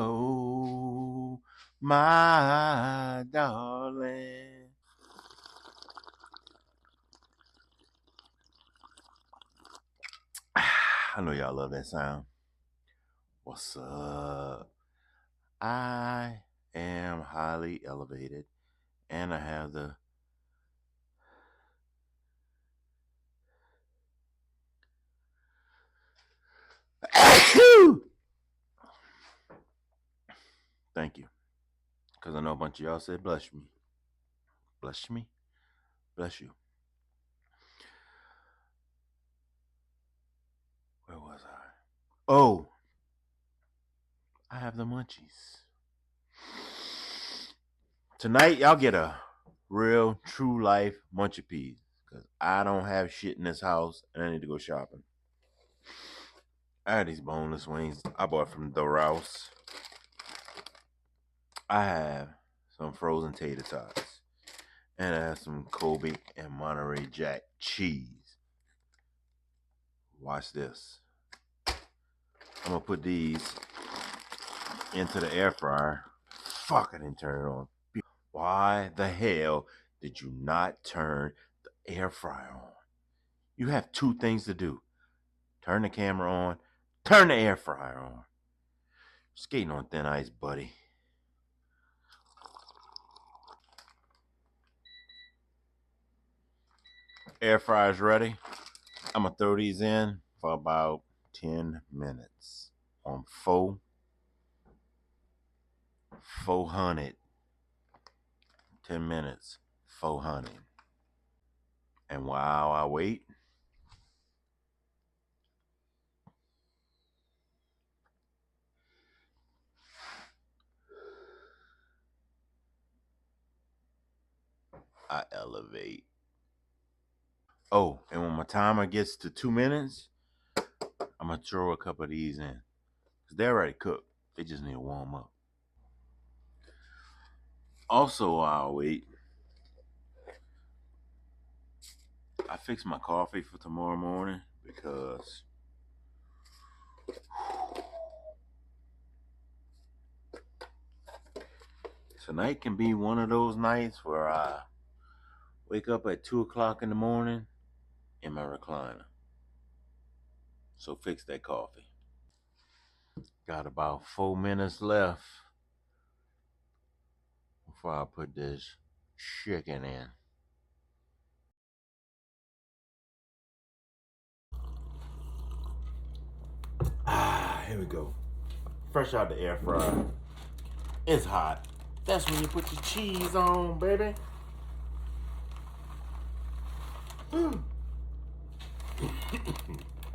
Oh, my darling. I know y'all love that sound. What's up? I am highly elevated, and I have the thank you, because I know a bunch of y'all said bless me, bless me, bless you. Where was I? Oh, I have the munchies. Tonight, y'all get a real, true life Munchipes, because I don't have shit in this house, and I need to go shopping. I had these boneless wings I bought from the Rouse. I have some frozen tater tots. And I have some Kobe and Monterey Jack cheese. Watch this. I'm going to put these into the air fryer. Fuck, I didn't turn it on. Why the hell did you not turn the air fryer on? You have two things to do. Turn the camera on. Turn the air fryer on. Skating on thin ice, buddy. Air fryer's ready. I'm going to throw these in for about 10 minutes on 400. 10 minutes, 400. And while I wait, I elevate. Oh, and when my timer gets to 2 minutes, I'm going to throw a couple of these in. Because they're already cooked. They just need to warm up. Also, while I wait, I fixed my coffee for tomorrow morning because tonight can be one of those nights where I wake up at 2 o'clock in the morning in my recliner. So fix that coffee. Got about 4 minutes left before I put this chicken in. Here we go. Fresh out the air fryer. It's hot. That's when you put your cheese on, baby.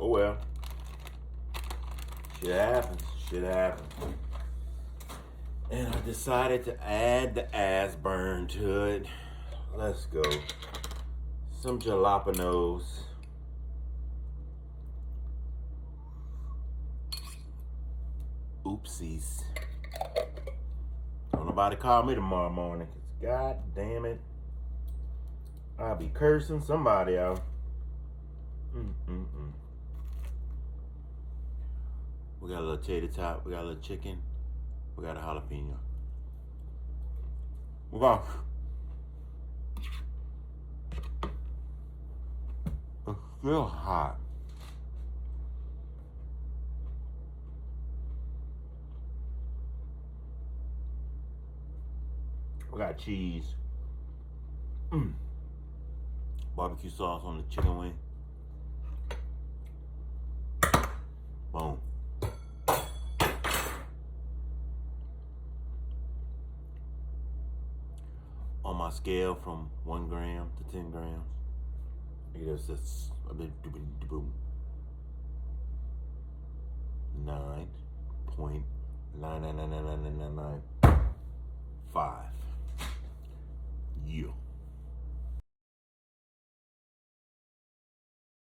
Oh well. Shit happens. Shit happens. And I decided to add the ass burn to it. Let's go. Some jalapenos. Oopsies. Don't nobody call me tomorrow morning. God damn it. I'll be cursing somebody out. We got a little tater tot. We got a little chicken. We got a jalapeno. Move on. It's still hot. We got cheese. Barbecue sauce on the chicken wing. Boom. On my scale from 1 gram to 10 grams, it is just a bit boom. 9.9999995. Yeah.